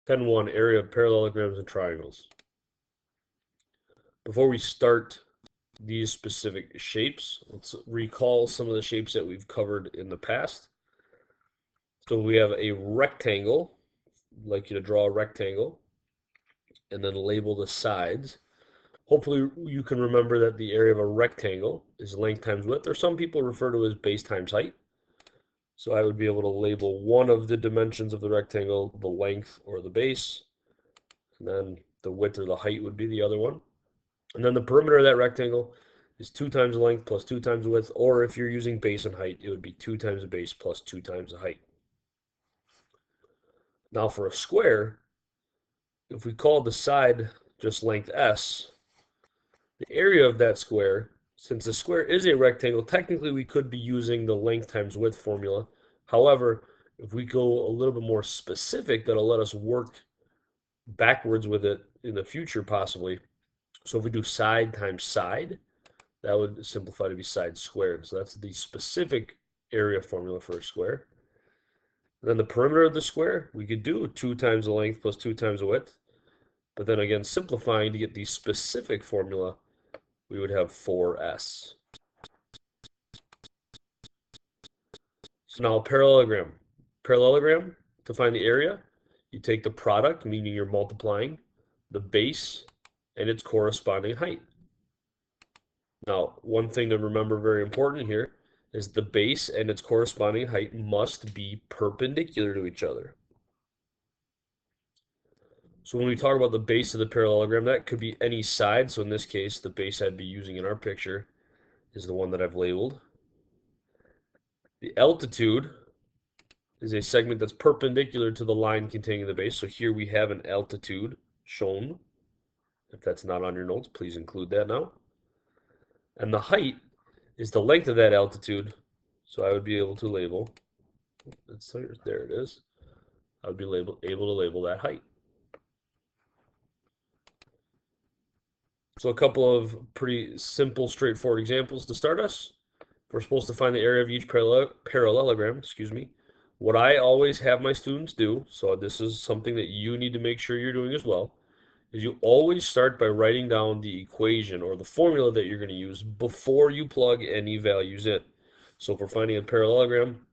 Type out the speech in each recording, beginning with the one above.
10.1 Area of parallelograms and triangles. Before we start these specific shapes, let's recall some of the shapes that we've covered in the past. So we have a rectangle. I'd like you to draw a rectangle and then label the sides. Hopefully you can remember that the area of a rectangle is length times width, or some people refer to it as base times height. So I would be able to label one of the dimensions of the rectangle, the length or the base, and then the width or the height would be the other one. And then the perimeter of that rectangle is 2 times the length plus 2 times the width, or if you're using base and height, it would be 2 times the base plus 2 times the height. Now for a square, if we call the side just length S, the area of that square, since the square is a rectangle, technically we could be using the length times width formula. However, if we go a little bit more specific, that'll let us work backwards with it in the future possibly. So if we do side times side, that would simplify to be side squared. So that's the specific area formula for a square. And then the perimeter of the square, we could do 2 times the length plus 2 times the width. But then again, simplifying to get the specific formula, we would have 4s. So now a parallelogram. Parallelogram, to find the area, you take the product, meaning you're multiplying, the base, and its corresponding height. Now, one thing to remember very important here is the base and its corresponding height must be perpendicular to each other. So when we talk about the base of the parallelogram, that could be any side. So in this case, the base I'd be using in our picture is the one that I've labeled. The altitude is a segment that's perpendicular to the line containing the base. So here we have an altitude shown. If that's not on your notes, please include that now. And the height is the length of that altitude. So I would be able to label, there it is. I would be able to label that height. So a couple of pretty simple, straightforward examples to start us. We're supposed to find the area of each parallelogram, What I always have my students do, so this is something that you need to make sure you're doing as well, is you always start by writing down the equation or the formula that you're going to use before you plug any values in. So if we're finding a parallelogram,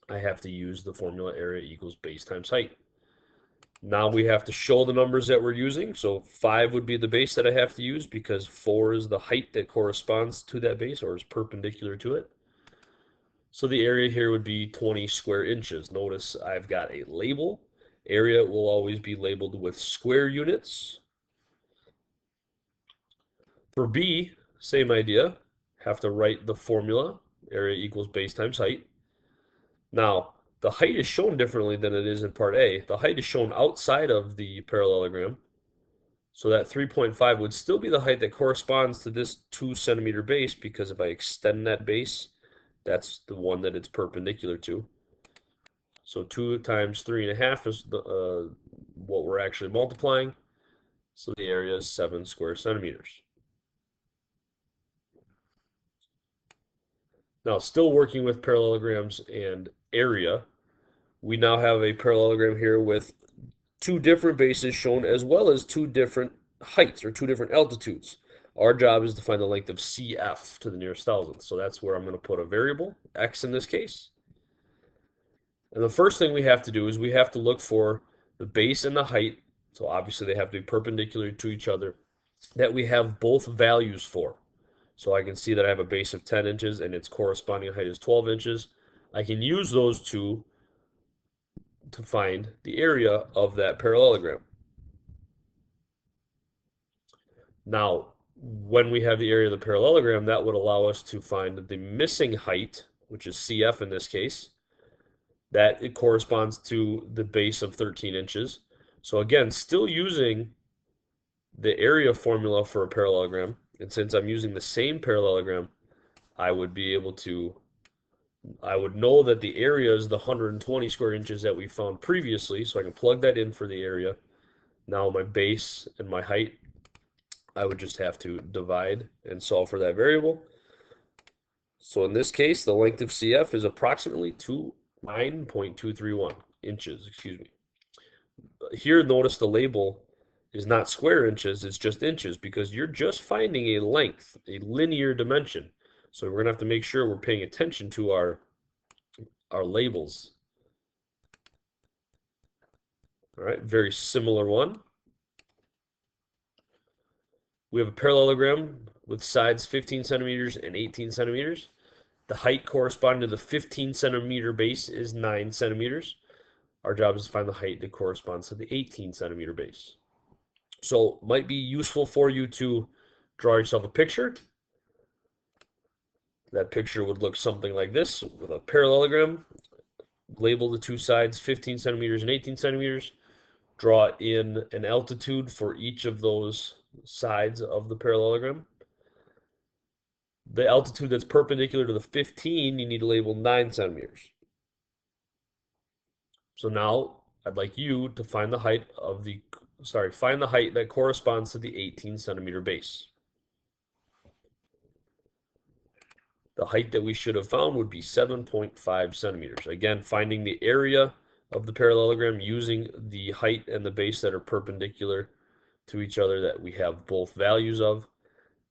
I have to use the formula area equals base times height. Now we have to show the numbers that we're using. So 5 would be the base that I have to use because 4 is the height that corresponds to that base or is perpendicular to it. So the area here would be 20 square inches. Notice I've got a label. Area will always be labeled with square units. For B, same idea. Have to write the formula. Area equals base times height. Now, the height is shown differently than it is in part A. The height is shown outside of the parallelogram. So that 3.5 would still be the height that corresponds to this 2 centimeter base because if I extend that base, that's the one that it's perpendicular to. So 2 times 3.5 is what we're actually multiplying. So the area is 7 square centimeters. Now, still working with parallelograms and area, we now have a parallelogram here with 2 different bases shown as well as 2 different heights or 2 different altitudes. Our job is to find the length of CF to the nearest thousandth. So that's where I'm going to put a variable, x in this case. And the first thing we have to do is we have to look for the base and the height. So obviously they have to be perpendicular to each other that we have both values for. So I can see that I have a base of 10 inches and its corresponding height is 12 inches. I can use those two to find the area of that parallelogram. Now, when we have the area of the parallelogram, that would allow us to find the missing height, which is CF in this case, that it corresponds to the base of 13 inches. So again, still using the area formula for a parallelogram, and since I'm using the same parallelogram, I would know that the area is the 120 square inches that we found previously, so I can plug that in for the area. Now my base and my height, I would just have to divide and solve for that variable. So in this case, the length of CF is approximately 9.231 inches, here, notice the label is not square inches, it's just inches because you're just finding a length, a linear dimension. So we're gonna have to make sure we're paying attention to our labels. All right, very similar one. We have a parallelogram with sides 15 centimeters and 18 centimeters. The height corresponding to the 15 centimeter base is 9 centimeters. Our job is to find the height that corresponds to the 18 centimeter base. So might be useful for you to draw yourself a picture. That picture would look something like this with a parallelogram. Label the two sides 15 centimeters and 18 centimeters. Draw in an altitude for each of those sides of the parallelogram. The altitude that's perpendicular to the 15, you need to label 9 centimeters. So now I'd like you to find the height of find the height that corresponds to the 18 centimeter base. The height that we should have found would be 7.5 centimeters. Again, finding the area of the parallelogram using the height and the base that are perpendicular to each other that we have both values of,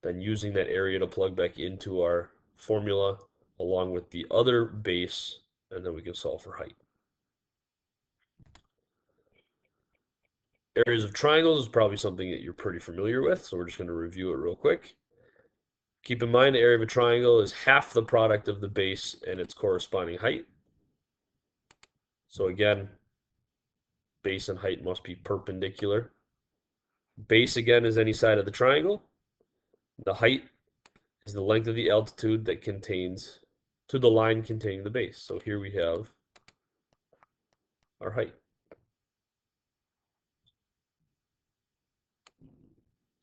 then using that area to plug back into our formula along with the other base, and then we can solve for height. Areas of triangles is probably something that you're pretty familiar with, so we're just going to review it real quick. Keep in mind the area of a triangle is half the product of the base and its corresponding height. So again, base and height must be perpendicular. Base again is any side of the triangle. The height is the length of the altitude that contains to the line containing the base. So here we have our height.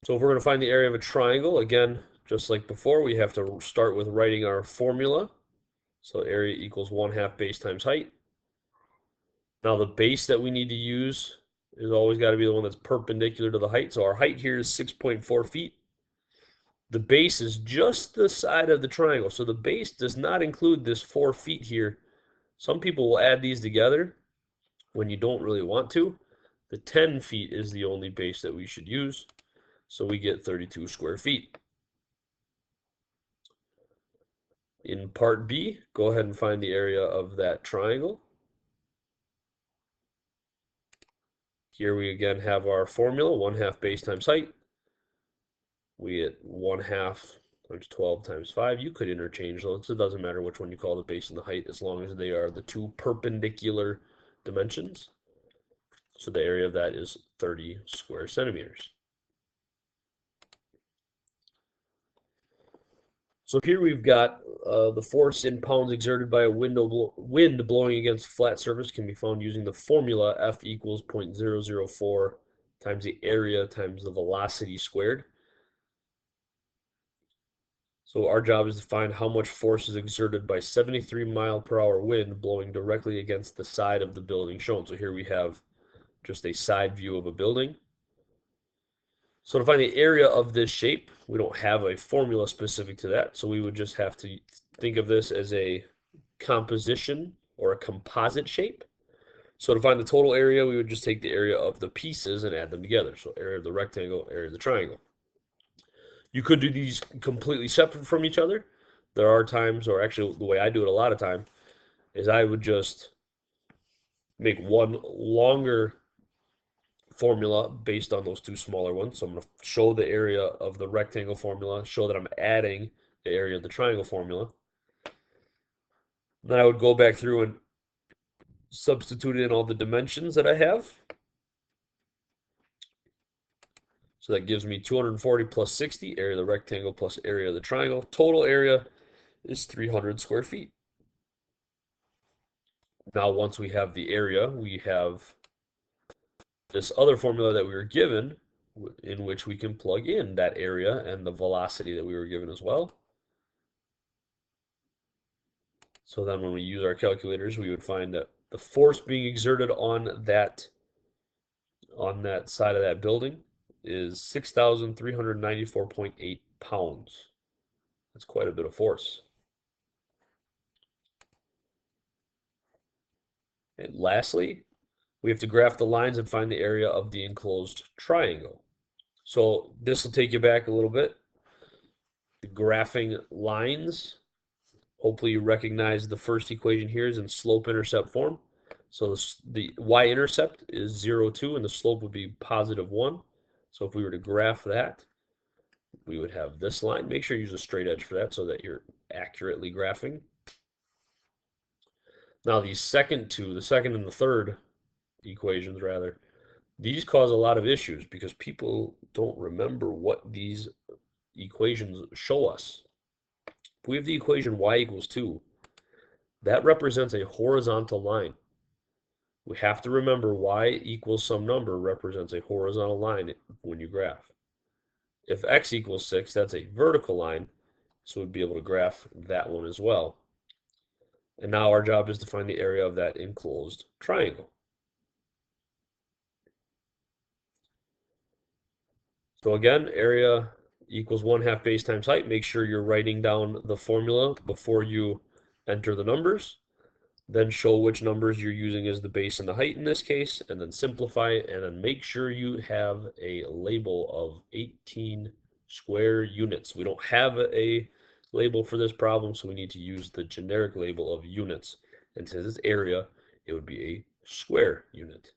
So if we're going to find the area of a triangle, again, just like before, we have to start with writing our formula. So area equals 1/2 base times height. Now the base that we need to use is always got to be the one that's perpendicular to the height. So our height here is 6.4 feet. The base is just the side of the triangle. So the base does not include this 4 feet here. Some people will add these together when you don't really want to. The 10 feet is the only base that we should use. So we get 32 square feet. In part B, go ahead and find the area of that triangle. Here we again have our formula, 1/2 base times height. We get 1/2 times 12 times 5. You could interchange those. It doesn't matter which one you call the base and the height as long as they are the two perpendicular dimensions. So the area of that is 30 square centimeters. So here we've got the force in pounds exerted by a wind blowing against a flat surface can be found using the formula F equals 0.004 times the area times the velocity squared. So our job is to find how much force is exerted by 73-mile-per-hour wind blowing directly against the side of the building shown. So here we have just a side view of a building. So to find the area of this shape, we don't have a formula specific to that. So we would just have to think of this as a composition or a composite shape. So to find the total area, we would just take the area of the pieces and add them together. So area of the rectangle, area of the triangle. You could do these completely separate from each other. There are times, or actually the way I do it a lot of time, is I would just make one longer formula based on those two smaller ones. So I'm going to show the area of the rectangle formula, show that I'm adding the area of the triangle formula. Then I would go back through and substitute in all the dimensions that I have. So that gives me 240 plus 60, area of the rectangle plus area of the triangle. Total area is 300 square feet. Now, once we have the area, we have this other formula that we were given in which we can plug in that area and the velocity that we were given as well. So then when we use our calculators, we would find that the force being exerted on that side of that building is 6,394.8 pounds. That's quite a bit of force. And lastly, We have to graph the lines and find the area of the enclosed triangle. So this will take you back a little bit. The graphing lines. Hopefully you recognize the first equation here is in slope-intercept form. So the y-intercept is 0, 2, and the slope would be positive 1. So if we were to graph that, we would have this line. Make sure you use a straight edge for that so that you're accurately graphing. Now these second two, the second and the third equations rather, these cause a lot of issues because people don't remember what these equations show us. If we have the equation y equals 2, that represents a horizontal line. We have to remember y equals some number represents a horizontal line when you graph. If x equals 6, that's a vertical line, so we'd be able to graph that one as well. And now our job is to find the area of that enclosed triangle. So again, area equals 1/2 base times height. Make sure you're writing down the formula before you enter the numbers. Then show which numbers you're using as the base and the height in this case, and then simplify it, and then make sure you have a label of 18 square units. We don't have a label for this problem, so we need to use the generic label of units. And to this area, it would be a square unit.